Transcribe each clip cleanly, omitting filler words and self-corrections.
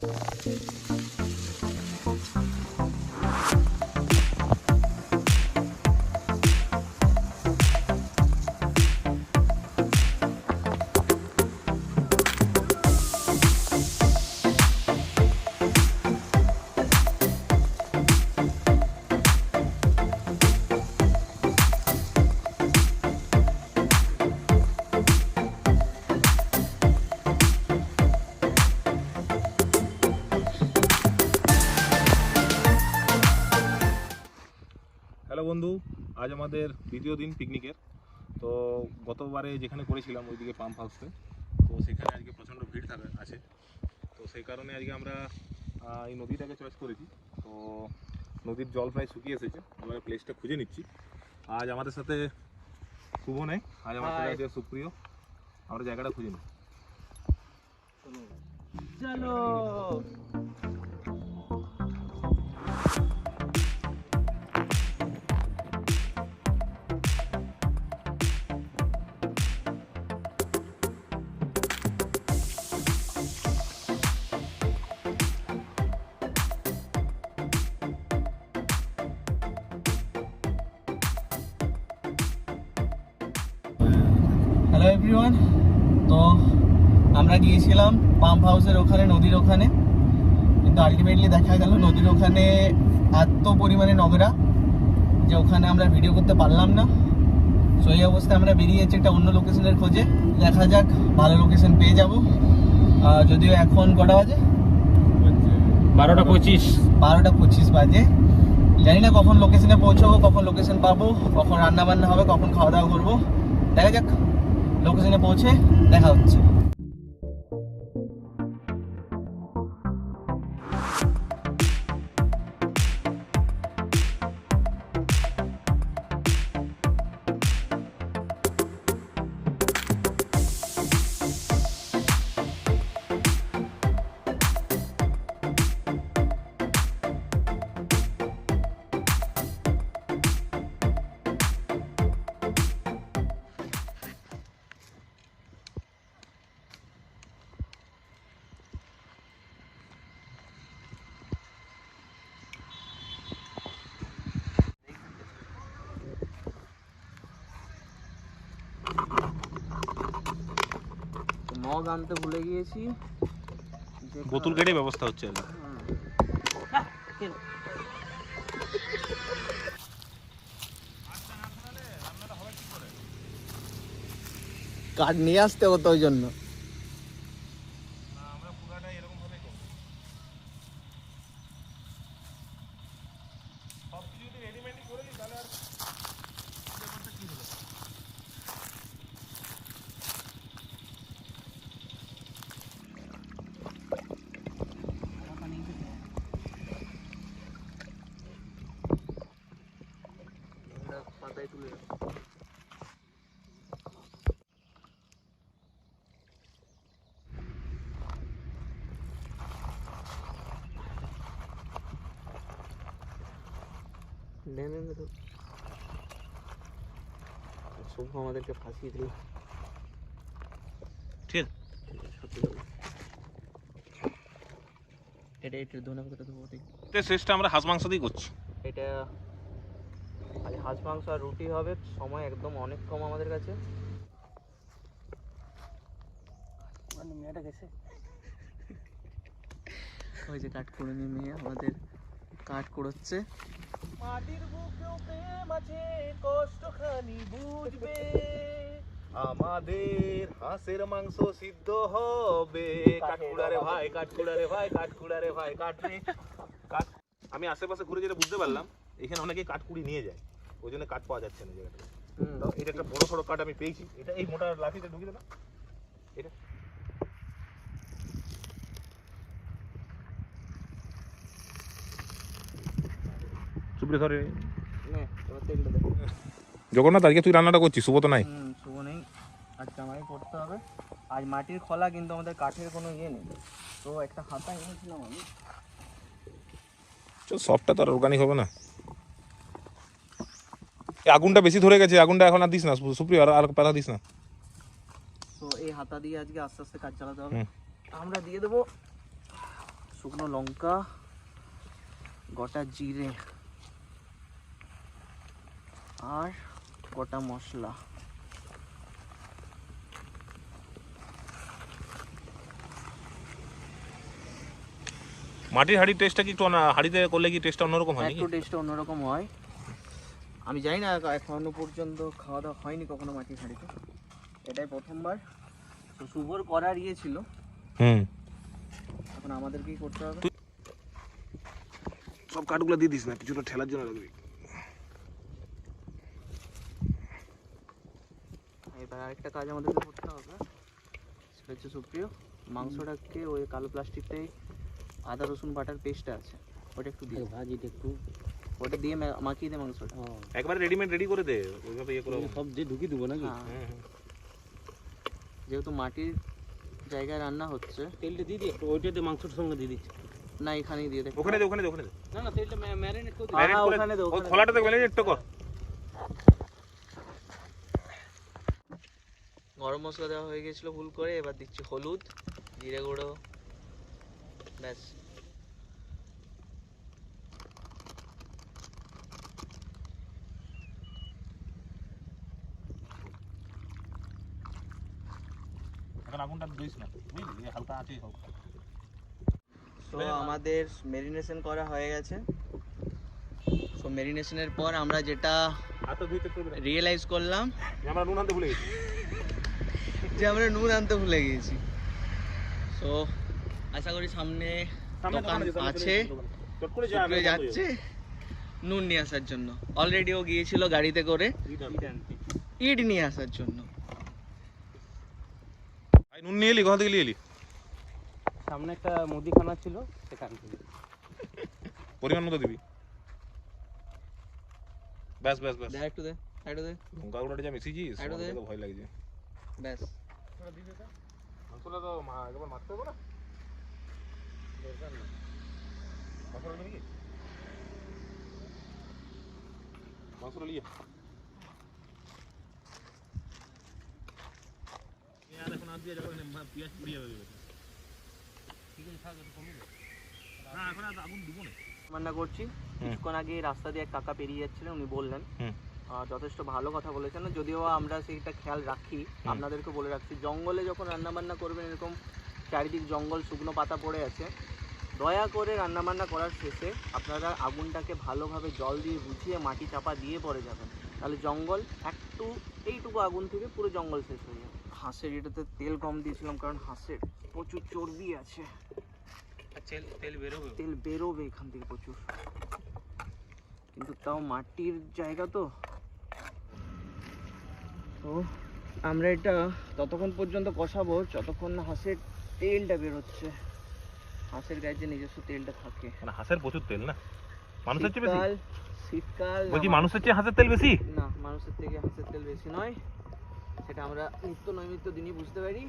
Hello বন্ধু, আজ আমাদের দ্বিতীয় দিন পিকনিকের। তো গতবারে যেখানে করেছিলাম ওইদিকে পাম্প হাউসে, তো সেখানে আজকে প্রচণ্ড ভিড় আছে। তো সেই কারণে আজকে আমরা এই নদীটাকে চয়েস করেছি। তো নদীর জল প্রায় শুকিয়ে এসেছে, আমরা প্লেসটা খুঁজে নিচ্ছি। আজ আমাদের সাথে শুভ নেই, আজ আমার সাথে আছে সুপ্রিয়। আমরা জায়গাটা খুঁজে নিই। চলো। হ্যালো এভরিওয়ান, তো আমরা গিয়েছিলাম পাম্প হাউসের ওখানে, নদীর ওখানে, কিন্তু আলটিমেটলি দেখা গেল নদীর ওখানে এত পরিমাণে নোংরা যে ওখানে আমরা ভিডিও করতে পারলাম না। সো এই অবস্থায় আমরা বেরিয়েছি একটা অন্য লোকেশনের খোঁজে। দেখা যাক ভালো লোকেশন পেয়ে যাব। যদিও এখন কটা বাজে? 12:25 বাজে। জানি না কখন লোকেশনে পৌঁছবো, কখন লোকেশন পাবো, কখন রান্না বান্না হবে, কখন খাওয়া দাওয়া করবো। দেখা যাক, লোকেশনে পৌঁছে দেখা হচ্ছে। মগ আনতে ভুলে গিয়েছি, বোতল কেটে ব্যবস্থা হচ্ছে। কাঠ নিয়ে আসতে হতো ওই জন্য। পাতায় তুলে শুভ আমাদেরকে ফাঁসিয়ে দিল। ঠিক এটা একটু ধনে পাতা দেবো। শেষটা আমরা হাঁস মাংস দিয়ে করছি। এটা আজ হাঁস মাংস আর রুটি হবে। সময় একদম অনেক কম আমাদের কাছে। মেয়েটা গেছে, ওই যে কাঠ করে নিয়ে মেয়ে আমাদের কাঠ কুড়োচ্ছে। মাটির বুকেও প্রেম আছে, কষ্টখানি বুঝবে, আমাদের হাঁসের মাংস সিদ্ধ হবে। কাঠকুড়ারে ভাই, কাঠকুড়ারে ভাই, কাঠকুড়ারে ভাই, কাঠরে কাঠ। আমি আশেপাশে ঘুরে যেটা বুঝতে পারলাম, এখানে অনেকে কাঠকুড়ি নিয়ে যায়, ওই জন্য কাঠ পাওয়া যাচ্ছে না জায়গাটা। এটা একটা বড় সড়ো কাঠ আমি পেয়েছি। এটা এই মোটা লাঠিটা ঢুকে দেবে এটা। জগন্নাথ, আজকে তুই রান্নাটা করছিস, শুভ তো নাই? শুভ নেই, আজকে আমাকে করতে হবে। আজ মাটির খোলা, কিন্তু আমাদের কাঠের কোনো ইয়ে নেই। তো একটা হাতা এনেছিলাম আমি। সবটা তো আর অর্গানিক হবে না। আগুনটা বেশি ধরে গেছে, আগুনটা এখন আর দিস না সুপ্রিয়, আর পাতা দিস না। তো এই হাতা দিয়ে আজকে আস্তে আস্তে কাজ চালাতে হবে। আমরা দিয়ে দেবো শুকনো লঙ্কা, গোটা জিরে আর গোটা মশলা। মাটির হাঁড়ির টেস্টটা কি একটু হাঁড়িতে করলে কি টেস্টটা অন্যরকম হয় নাকি? একটু টেস্টটা অন্যরকম হয়। আমি জানি না, এখনো পর্যন্ত খাওয়া দাওয়া হয়নি কখনো মাটির হাঁড়িতে, এটাই প্রথমবার। তো শুভর করার ইয়ে ছিল, এখন আমাদেরকেই করতে হবে। সব কাঠগুলো দিয়ে দিস না, কিছুটা ঠেলার জন্য রাখবি। এবার আরেকটা কাজ আমাদেরকে করতে হবে, সেটা হচ্ছে সুপ্রিয়, মাংসটাকে ওই কালো প্লাস্টিকটাই আদা রসুন বাটার পেস্টটা আছে ওটা একটু দিয়ে ভাজিটা একটু ওটা দিয়ে মাখিয়ে দে মাংসটা। একবারে রেডিমেড রেডি করে দে, ওইভাবে ইয়ে করে সব দিয়ে ঢুকিয়ে দেবো নাকি? যেহেতু মাটির জায়গায় রান্না হচ্ছে, তেলটা দিয়ে দিই একটু, ওইটাতে মাংসের সঙ্গে দিয়ে দিচ্ছি। না এখানেই দিয়ে দে, ওখানে দে, ওখানে দে, ওখানে দে। না না, তেলটা ম্যারিনেট করে ম্যারিনেট করে ওখানে দে, ওই ওখানে খোলাটাতে ম্যারিনেট কর। গরম মশলা দেওয়া হয়ে গেছিলো ভুল করে, এবার দিচ্ছি হলুদ, জিরে গুঁড়ো, ব্যাস। এখন আগুনটা দিস না, বুঝলি, হালকা আছেই হোক। তো আমাদের মেরিনেশন করা হয়ে গেছে। তো মেরিনেশনের পর আমরা যেটা হাতটা ধুইতে করবে না, রিয়েলাইজ করলাম আমরা নুন আনতে ভুলে গেছি। যে আমরা নুন আনতে ভুলে গিয়েছি। তো আশা করি সামনে দোকান আছে, চট করে যা, শুকিয়ে যাচ্ছে নুন নিয়ে আসার জন্য। অলরেডি ও গিয়েছিল গাড়িতে করে ইট নিয়ে আসার জন্য। ভাই নুন নিয়ে এলি, কোথা থেকে নিয়ে এলি? সামনে একটা মুদিখানা ছিল, সেখান থেকে। পরিমাণ মতো দিবি, ব্যাস ব্যাস ব্যাস। দে একটু দে, একটু দে, লঙ্কা গুঁড়োটা যা মিশিয়েছিস, একটু দে। আমার তো ভয় লাগছে। ব্যাস। মাংসটা তো একবার মারতে হবে না, মাংসটা নিবি কি? মাংসটা নিয়ে এখন আজ দিয়ে যখন পেঁয়াজ পুড়িয়ে যাবে, ঠিক আছে থাক, একটু কমিয়ে দে। না এখন আর আগুন দিব না। রান্না করছি, কিছুক্ষণ আগে রাস্তা দিয়ে এক কাকা পেরিয়ে যাচ্ছিলেন, উনি বললেন যথেষ্ট ভালো কথা বলেছেন, যদিও আমরা সেইটা খেয়াল রাখি। আপনাদেরকে বলে রাখছি, জঙ্গলে যখন রান্নাবান্না করবেন, এরকম চারিদিক জঙ্গল, শুকনো পাতা পড়ে আছে, দয়া করে রান্নাবান্না করার শেষে আপনারা আগুনটাকে ভালোভাবে জল দিয়ে বুঝিয়ে মাটি চাপা দিয়ে পরে যাবেন, তাহলে জঙ্গল একটু এইটুকু আগুন থেকে পুরো জঙ্গল শেষ হয়ে যাবে। হাঁসের এটাতে তেল কম দিয়েছিলাম, কারণ হাঁসের প্রচুর চর্বি আছে, তেল বেরোবে, তেল বেরোবে এখান থেকে প্রচুর, কিন্তু তাও মাটির জায়গা তো। তো আমরা এটা ততক্ষণ পর্যন্ত কষাবো যতক্ষণ না হাঁসের তেলটা বেরোচ্ছে। হাঁসের গায়ে যে নিজস্ব তেলটা থাকে, মানে হাঁসের প্রচুর তেল না, মানুষের চেয়ে বেশি? শীতকাল বলছি মানুষের চেয়ে হাঁসের তেল বেশি? না, মানুষের থেকে হাঁসের তেল বেশি নয়, সেটা আমরা নিত্য নৈমিত্য দিনই বুঝতে পারি।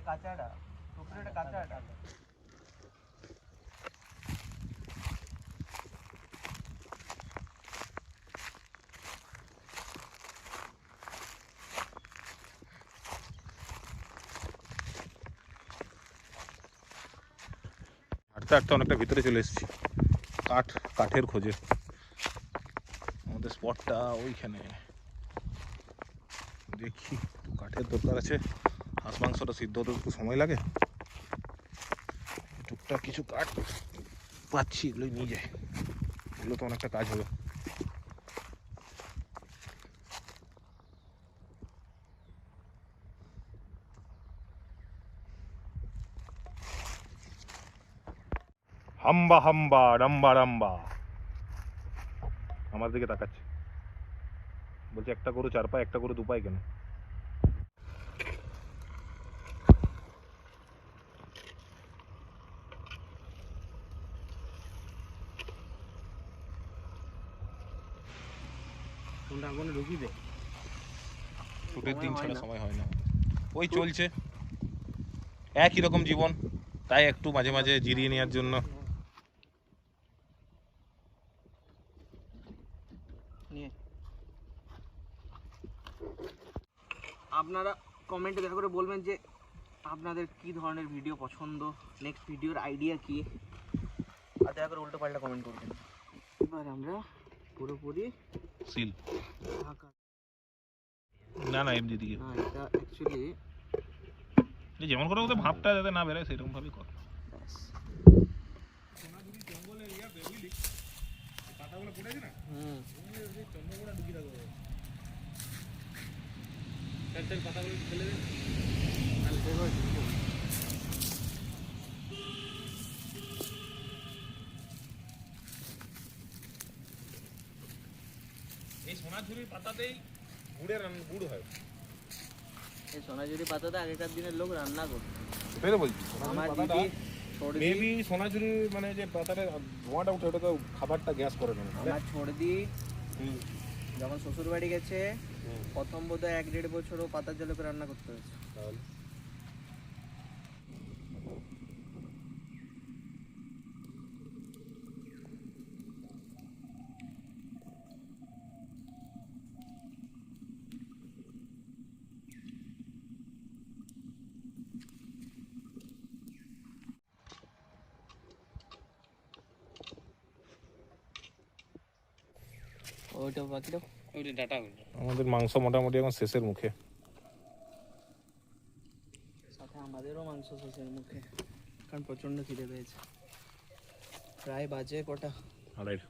কাঁচাটা টুকরোটা কাঁচাটা হাঁটতে হাঁটতে অনেকটা ভিতরে চলে এসেছি, কাঠের খোঁজে। আমাদের স্পটটা ওইখানে, দেখি কাঠের দরকার আছে, হাঁস মাংসটা সিদ্ধ হতে একটু সময় লাগে, টুকটাক কিছু কাঠ পাচ্ছি, এগুলোই নিয়ে যায়, এগুলো তো অনেকটা কাজ হবে। হাম্বা হাম্বা রাম্বা রাম্বা আমার দিকে তাকাচ্ছে, বলছে একটা গরু চার পায়, একটা গরু দু পায় কেন? তোমরা আগুনে ঢুকি দে। ছুটির দিন সময় হয় ছাড়া না। সময় হয় না, ওই চলছে একই রকম জীবন, তাই একটু মাঝে মাঝে জিরিয়ে নেওয়ার জন্য। আপনারা কমেন্টে দয়া করে বলবেন যে আপনাদের কি ধরনের ভিডিও পছন্দ, নেক্সট ভিডিওর আইডিয়া কি, আর দয়া করে উল্টো পাল্টা কমেন্ট করবেন। এবার আমরা পুরোপুরি সিল ঢাকা, না না এমনি দিকে না এটা অ্যাকচুয়ালি যেমন করে ওদের ভাবটা যাতে না বেরোয় সেরকম ভাবেই কর। এই সোনাঝুরির পাতাতেই গুড় হয়। এই সোনাঝুরি পাতাতে আগেকার দিনের লোক রান্না করতো। সেটাই তো বলছি, আমার দিদি ছোড়দি, মেবি সোনাঝুরি মানে যে পাতাটা ধোঁয়াটা উঠে ওটা তো খাবারটা গ্যাস করে না। আমার ছোড়দি যখন শ্বশুর বাড়ি গেছে প্রথম বোধহয় 1-1.5 বছর ও পাতার জলে করে রান্না করতে হয়েছে। তাহলে ওইটা বাকিটা ওইটা ডাটা আমাদের মাংস মোটামুটি এখন শেষের মুখে। সাথে আমাদেরও মাংস শেষের মুখে, কারণ প্রচণ্ড খিদে পেয়েছে। প্রায় বাজে কটা, আড়াইটা।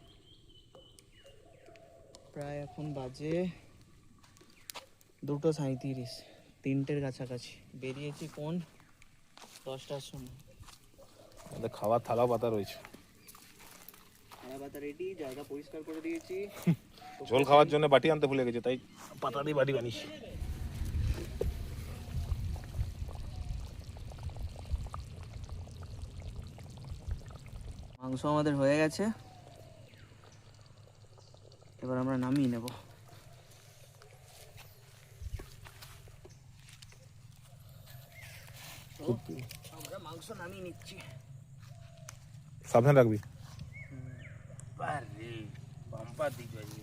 প্রায় এখন বাজে 2:37, 3টের কাছাকাছি। বেরিয়েছি কোন 10টার সময়। আমাদের খাওয়ার থালা পাতা রয়েছে, খাওয়া পাতা রেডি, জায়গা পরিষ্কার করে দিয়েছি। ঝোল খাওয়ার জন্য বাটি আনতে ভুলে গেছে, তাই পাতা দিয়ে বাটি বানিয়েছি। মাংস আমাদের হয়ে গেছে, এবার আমরা নামিয়ে নেব। আমরা মাংস নামিয়ে নিচ্ছি। সাবধান রাখবি। আরে বাম্পার দিক বাজিয়ে।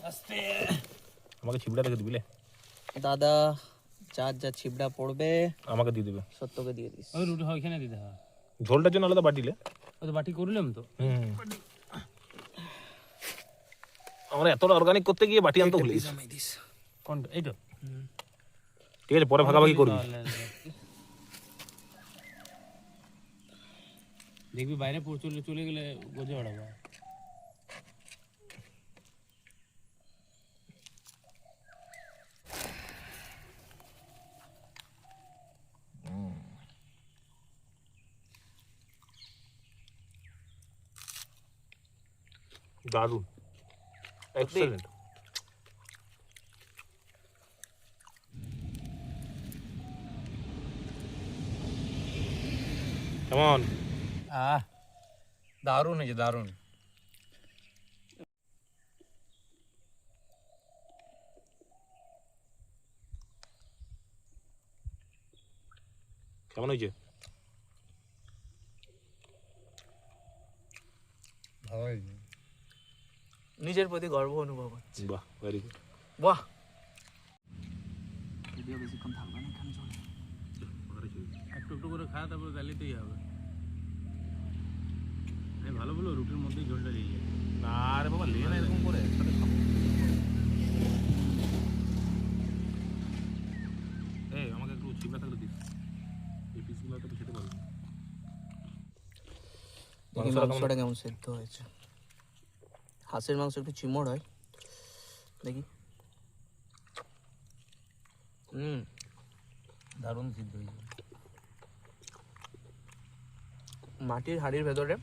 আস্তে আমাকে ছিবড়া দেখে দিবিলে, দাদা যার যা ছিবড়া পড়বে আমাকে দিয়ে দেবে। সত্যকে দিয়ে দিস। ওই রুটি ওইখানে দিতে হবে, ঝোলটার জন্য আলাদা বাটিলে। ওই তো বাটি করলাম তো। আমরা এতটা অর্গানিক করতে গিয়ে বাটি আনতে ভুলে গেছি। দিস কোনটা? এই তো ঠিক আছে, পরে ভাগাভাগি করবি। দেখবি বাইরে চলে চলে গেলে গজে বাড়াবো। দারুণ, এক্সেলেন্ট। কেমন? দারুণ হয়েছে, দারুণ। কেমন হয়েছে? ভালো হয়েছে। নিজের প্রতি গর্ব অনুভব হচ্ছে। বাহ, ভেরি গুড। বাহ, ভিডিও বেশিক্ষণ থাকবে না, এখানে চলে একটু একটু করে খাওয়া, তারপরে গালিতেই হবে। আমি ভালো বলো রুটির মধ্যেই ঝোলটা দিয়ে যায়। না রে বাবা, লে না এরকম করে একসাথে খাবো। এই আমাকে একটু ছিপড়া থাকলে দিস, এই পিসগুলো তো খেতে পারবো। মাংসটা কেমন সেদ্ধ হয়েছে। হাঁসের মাংস একটু চিমড় হয়, দেখি। দারুণ সিদ্ধ হয়েছে। মাটির হাঁড়ির ভেতরে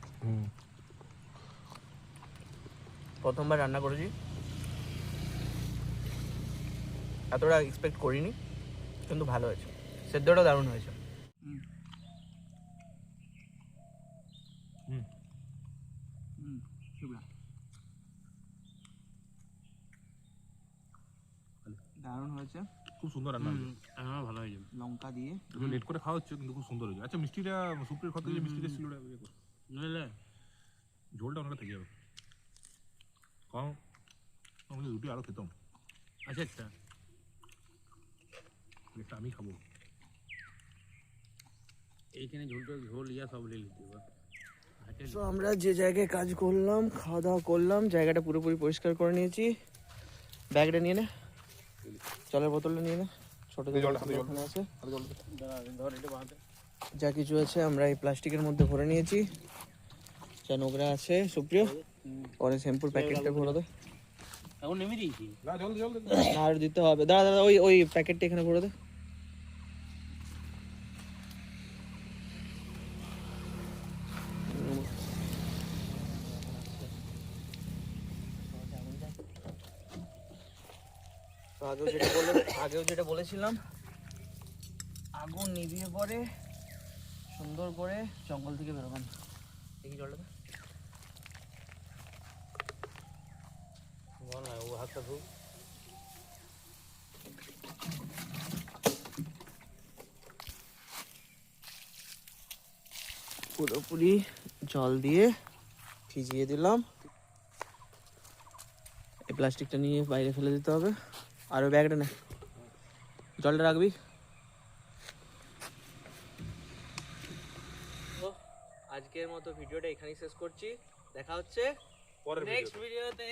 প্রথমবার রান্না করেছি, এতটা এক্সপেক্ট করিনি, কিন্তু ভালো হয়েছে, সেদ্ধটা দারুণ হয়েছে। দারুণ হয়েছে, খুব সুন্দর রান্না হয়েছে। আমার ভালো হয়েছে। লঙ্কা দিয়ে। একটু লেট করে খাওয়া হচ্ছে কিন্তু খুব সুন্দর হয়েছে। আচ্ছা মিষ্টিটা সুপ্রির খাতে যে মিষ্টিটা ছিল ওটা ইয়ে করো। নইলে ঝোলটা অনেকটা থেকে যাবে, কারণ আমি রুটি আরও খেতাম। আচ্ছা আচ্ছা, একটা আমি খাবো। এইখানে ঝোল ইয়া সব নিয়ে নিতে হবে। তো আমরা যে জায়গায় কাজ করলাম, খাওয়া দাওয়া করলাম, জায়গাটা পুরোপুরি পরিষ্কার করে নিয়েছি। ব্যাগটা নিয়ে নে, জলের বোতলটা নিয়ে নে, ছোট এখানে আছে, ধর এটা বাঁধে। যা কিছু আছে আমরা এই প্লাস্টিকের মধ্যে ভরে নিয়েছি। যা নোংরা আছে সুপ্রিয়, পরে শ্যাম্পুর প্যাকেটটা ভরে দে। এখন নেমে দিয়েছি। না জল জল না, আর দিতে হবে, দাঁড়া দাঁড়া, ওই ওই প্যাকেটটা এখানে ভরে দে। তো আগেও যেটা বলেছিলাম, আগুন নিভিয়ে পরে সুন্দর করে জঙ্গল থেকে বেরোবেন। দেখি জলটা দে। বল না, ও হাতটা ধুক। পুরোপুরি জল দিয়ে ভিজিয়ে দিলাম। এই প্লাস্টিকটা নিয়ে বাইরে ফেলে দিতে হবে। আর ওই ব্যাগটা নে, জলটা রাখবি। আজকের মতো ভিডিওটা এখানেই শেষ করছি, দেখা হচ্ছে পরের নেক্সট ভিডিওতে।